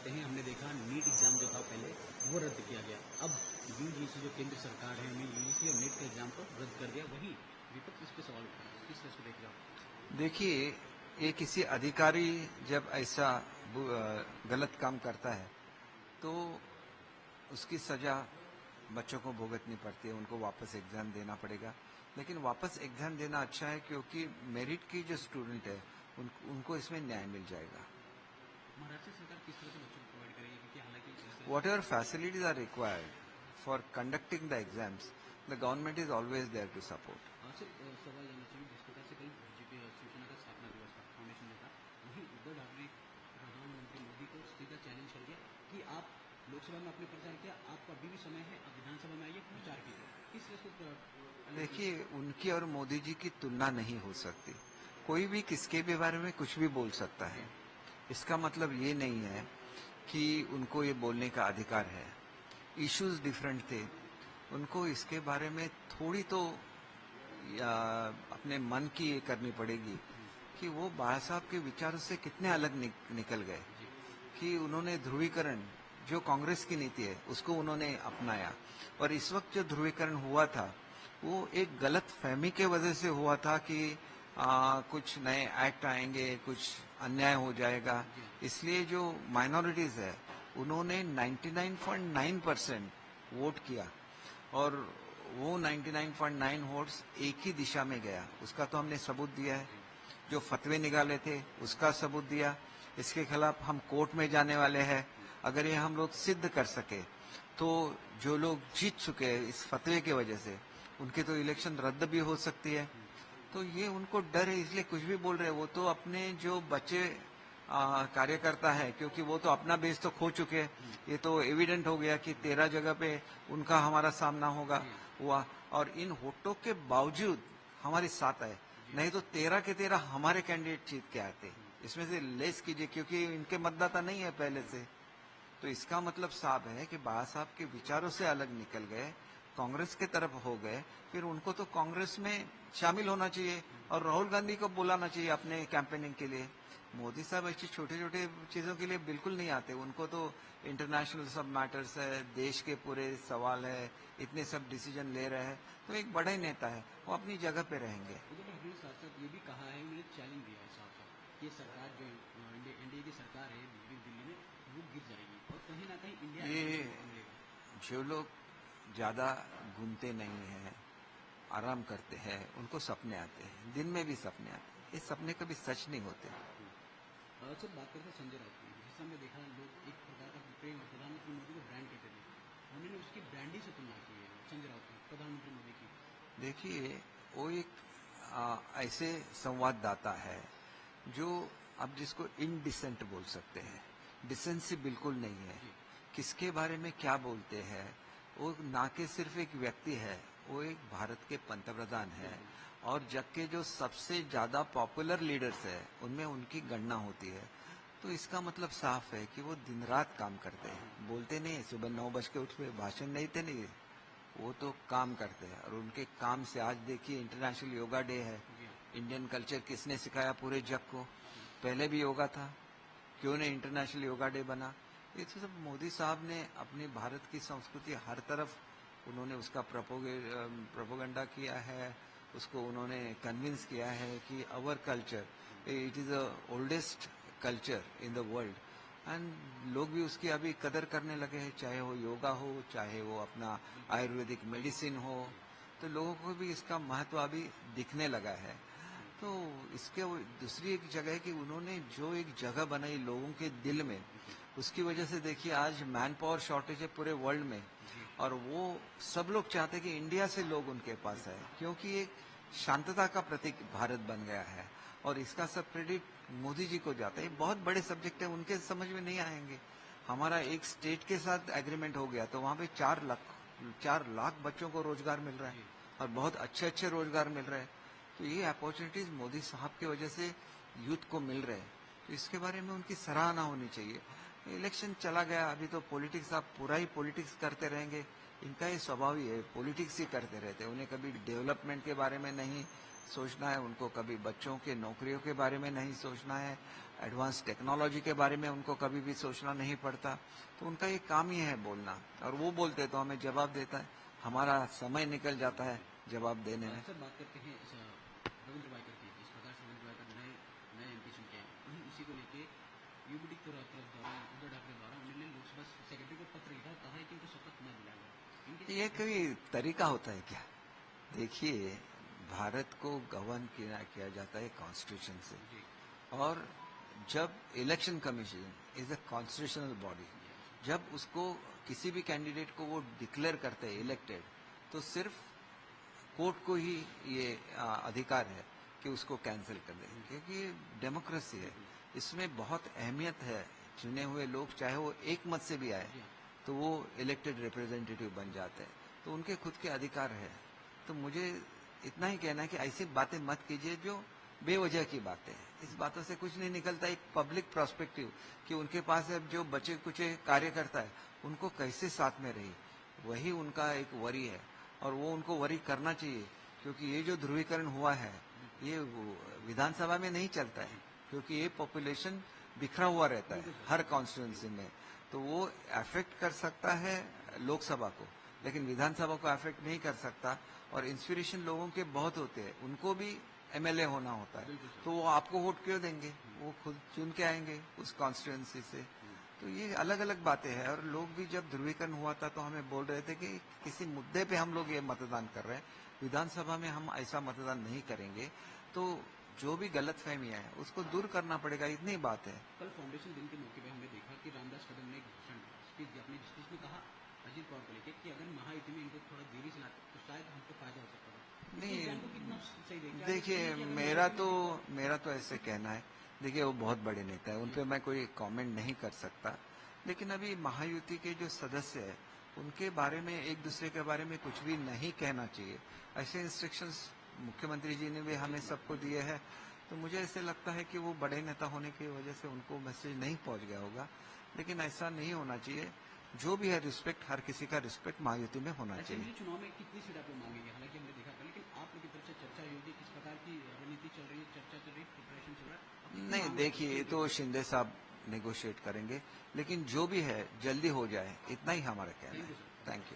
करते हैं, हमने देखा नीट एग्जाम जो था पहले वो रद्द किया गया। अब यूजीसी जो केंद्र सरकार है हमें यूजीसी और नीट के एग्जाम को रद्द कर दिया। वही विपक्ष इस पे सवाल उठा रहा है। किस तरह से देख रहे हो आप? देखिए, ये किसी अधिकारी जब ऐसा गलत काम करता है तो उसकी सजा बच्चों को भुगतनी पड़ती है, उनको वापस एग्जाम देना पड़ेगा। लेकिन वापस एग्जाम देना अच्छा है क्योंकि मेरिट की जो स्टूडेंट है उनको इसमें न्याय मिल जाएगा। महाराष्ट्र सरकार किस तरह से बच्चों को प्रोवाइड करेगी, क्योंकि हालांकि Whatever facilities are required for conducting the exams, the government is always there to support. सिर्फ सवाल जानना चाहिए, जिस प्रकार से कल बीजेपी शिवसेना का स्थापना दिवस था, फाउंडेशन डे था, वहीं उद्धव ठाकरे प्रधानमंत्री मोदी को सीधा चैलेंज कर दिया कि आप लोकसभा में आपने प्रचार किया, आपका अभी भी समय है, आप विधानसभा में आइए प्रचार कीजिए। किस तरह से देखिए, उनकी और मोदी जी की तुलना नहीं हो सकती। कोई भी किसके भी बारे में कुछ भी बोल सकता है। इसका मतलब ये नहीं है कि उनको ये बोलने का अधिकार है। इश्यूज डिफरेंट थे, उनको इसके बारे में थोड़ी तो अपने मन की ये करनी पड़ेगी कि वो बाबा साहब के विचारों से कितने अलग निकल गए, कि उन्होंने ध्रुवीकरण जो कांग्रेस की नीति है उसको उन्होंने अपनाया। और इस वक्त जो ध्रुवीकरण हुआ था वो एक गलत फहमी के वजह से हुआ था कि कुछ नए एक्ट आएंगे, कुछ अन्याय हो जाएगा। इसलिए जो माइनॉरिटीज है उन्होंने 99.9% वोट किया और वो 99.9 वोट्स एक ही दिशा में गया। उसका तो हमने सबूत दिया है। जो फतवे निकाले थे उसका सबूत दिया। इसके खिलाफ हम कोर्ट में जाने वाले हैं। अगर ये हम लोग सिद्ध कर सके तो जो लोग जीत चुके हैं इस फतवे की वजह से उनकी तो इलेक्शन रद्द भी हो सकती है। तो ये उनको डर है, इसलिए कुछ भी बोल रहे हैं। वो तो अपने जो बच्चे कार्यकर्ता है, क्योंकि वो तो अपना बेस तो खो चुके हैं। ये तो एविडेंट हो गया कि 13 जगह पे उनका हमारा सामना हुआ और इन वोटों के बावजूद हमारे साथ आए। नहीं तो 13 के 13 हमारे कैंडिडेट जीत के आते। इसमें से लेस कीजिए, क्योंकि इनके मतदाता नहीं है पहले से। तो इसका मतलब साफ है कि बाबा साहब के विचारों से अलग निकल गए, कांग्रेस के तरफ हो गए। फिर उनको तो कांग्रेस में शामिल होना चाहिए और राहुल गांधी को बुलाना चाहिए अपने कैंपेनिंग के लिए। मोदी साहब ऐसी छोटे छोटे चीजों के लिए बिल्कुल नहीं आते। उनको तो इंटरनेशनल सब मैटर्स है, देश के पूरे सवाल है, इतने सब डिसीजन ले रहे हैं। तो एक बड़ा ही नेता है, वो अपनी जगह पे रहेंगे। साथ साथ ये भी कहा है, उन्होंने चैलेंज दिया है साफ साफ, ये सरकार जो एनडीए की सरकार है दिल्ली में वो गिर जाएगी और कहीं ना कहीं इंडिया ये जो लोग ज्यादा घूमते नहीं हैं, आराम करते हैं, उनको सपने आते हैं, दिन में भी सपने आते हैं। ये सपने कभी सच नहीं होते। सर बात करते हैं संजय राउत की, जिस हमने देखा लोग एक प्रकार का प्रेम प्रधानमंत्री मोदी को ब्रांड कहते थे, उन्होंने उसकी ब्रांडी से तुलना की है संजय राउत की प्रधानमंत्री मोदी की। देखिए, वो एक ऐसे संवाददाता है जो अब जिसको इनडिसेंट बोल सकते हैं। डिसेंसी बिल्कुल नहीं है। किसके बारे में क्या बोलते हैं, वो ना के सिर्फ एक व्यक्ति है, वो एक भारत के पंतप्रधान है और जग के जो सबसे ज्यादा पॉपुलर लीडर्स है उनमें उनकी गणना होती है। तो इसका मतलब साफ है कि वो दिन रात काम करते हैं। बोलते नहीं, सुबह 9 बज के उठ भाषण नहीं थे, नहीं, वो तो काम करते हैं। और उनके काम से आज देखिए इंटरनेशनल योगा डे है। इंडियन कल्चर किसने सिखाया पूरे जग को? पहले भी योगा था, क्यों नहीं इंटरनेशनल योगा डे बना? ये तो सब मोदी साहब ने अपनी भारत की संस्कृति हर तरफ उन्होंने उसका प्रोपोगंडा किया है, उसको उन्होंने कन्विंस किया है कि our culture it is the oldest culture in the world. And लोग भी उसकी अभी कदर करने लगे हैं, चाहे वो योगा हो, चाहे वो अपना आयुर्वेदिक मेडिसिन हो। तो लोगों को भी इसका महत्व अभी दिखने लगा है। तो इसके दूसरी एक जगह है कि उन्होंने जो एक जगह बनाई लोगों के दिल में, उसकी वजह से देखिए आज मैन पावर शॉर्टेज है पूरे वर्ल्ड में और वो सब लोग चाहते हैं कि इंडिया से लोग उनके पास आए, क्योंकि एक शांतता का प्रतीक भारत बन गया है। और इसका सब क्रेडिट मोदी जी को जाता है। ये बहुत बड़े सब्जेक्ट है, उनके समझ में नहीं आएंगे। हमारा एक स्टेट के साथ एग्रीमेंट हो गया तो वहां पे 4 लाख बच्चों को रोजगार मिल रहा है और बहुत अच्छे अच्छे रोजगार मिल रहे हैं। तो ये अपॉर्चुनिटीज मोदी साहब की वजह से यूथ को मिल रहे हैं। तो इसके बारे में उनकी सराहना होनी चाहिए। इलेक्शन चला गया, अभी तो पॉलिटिक्स, आप पूरा ही पॉलिटिक्स करते रहेंगे। इनका ये स्वभाव ही है, पॉलिटिक्स ही करते रहते हैं। उन्हें कभी डेवलपमेंट के बारे में नहीं सोचना है, उनको कभी बच्चों के नौकरियों के बारे में नहीं सोचना है, एडवांस टेक्नोलॉजी के बारे में उनको कभी भी सोचना नहीं पड़ता। तो उनका एक काम ही है बोलना, और वो बोलते तो हमें जवाब देता है, हमारा समय निकल जाता है जवाब देने में। अक्सर बात करते हैं रविंद्र वायकर की, जिस प्रकार से रविंद्र वायकर नए एमपी चुन के आए, वहीं उसी को लेके यूबीडी तरफ द्वारा उद्धव ठाकरे द्वारा उन्होंने लोकसभा सेक्रेटरी को पत्र लिखा, कहा है कि उनको शपथ न दिलाया जाए। इनके ये कोई तरीका होता है क्या? देखिए, भारत को गवर्न किया जाता है कॉन्स्टिट्यूशन से, जी, और जब election commission is a constitutional body, जब उसको किसी भी कैंडिडेट को वो डिक्लेयर करते हैं इलेक्टेड, तो सिर्फ कोर्ट को ही ये अधिकार है कि उसको कैंसिल कर दें, क्योंकि डेमोक्रेसी है, इसमें बहुत अहमियत है। चुने हुए लोग चाहे वो एक मत से भी आए तो वो इलेक्टेड रिप्रेजेंटेटिव बन जाते हैं, तो उनके खुद के अधिकार है। तो मुझे इतना ही कहना है कि ऐसी बातें मत कीजिए जो बेवजह की बातें हैं। इस बातों से कुछ नहीं निकलता। एक पब्लिक प्रोस्पेक्टिव कि उनके पास अब जो बचे कुचे कार्यकर्ता है उनको कैसे साथ में रही, वही उनका एक वरी है, और वो उनको वरी करना चाहिए, क्योंकि ये जो ध्रुवीकरण हुआ है ये विधानसभा में नहीं चलता है, क्योंकि ये पॉपुलेशन बिखरा हुआ रहता है हर कॉन्स्टिट्यूंसी में, तो वो अफेक्ट कर सकता है लोकसभा को, लेकिन विधानसभा को अफेक्ट नहीं कर सकता। और इंस्पिरेशन लोगों के बहुत होते हैं, उनको भी एमएलए होना होता है, तो वो आपको वोट क्यों देंगे? वो खुद चुन के आएंगे उस कॉन्स्टिट्यूंसी से। तो ये अलग अलग बातें हैं। और लोग भी जब ध्रुवीकरण हुआ था तो हमें बोल रहे थे कि किसी मुद्दे पे हम लोग ये मतदान कर रहे हैं, विधानसभा में हम ऐसा मतदान नहीं करेंगे। तो जो भी गलत फहमियाँ है उसको दूर करना पड़ेगा, इतनी बात है। कल फाउंडेशन दिन के मौके पे हमने देखा कि रामदास कदम ने एक भाषण स्पीच दी अपनी, जिसमें कहा अजीत पवार को लेकर कि अगर महायुति में इनको थोड़ा देरी से लाते तो शायद हमको फायदा हो सकता था। नहीं, इस बयान को कितना सही देखिए? देखिए, मेरा तो ऐसे कहना है, देखिए वो बहुत बड़े नेता है, उन पे मैं कोई कमेंट नहीं कर सकता, लेकिन अभी महायुति के जो सदस्य है उनके बारे में, एक दूसरे के बारे में कुछ भी नहीं कहना चाहिए। ऐसे इंस्ट्रक्शंस मुख्यमंत्री जी ने भी हमें सबको दिए हैं। तो मुझे ऐसे लगता है कि वो बड़े नेता होने की वजह से उनको मैसेज नहीं पहुंच गया होगा, लेकिन ऐसा नहीं होना चाहिए। जो भी है रिस्पेक्ट, हर किसी का रिस्पेक्ट महायुति में होना चाहिए। असेंबली चुनाव में कितनी सीट आप लोग मांगेंगे? हालांकि हमने देखा था, लेकिन आप लोग की तरफ से चर्चा होगी, किस प्रकार की रणनीति चल रही है, चर्चा चल रही है, प्रिपरेशन चल रहा है? नहीं, देखिए, ये तो शिंदे साहब नेगोशिएट करेंगे, लेकिन जो भी है जल्दी हो जाए, इतना ही हमारा कहना है। Thank you.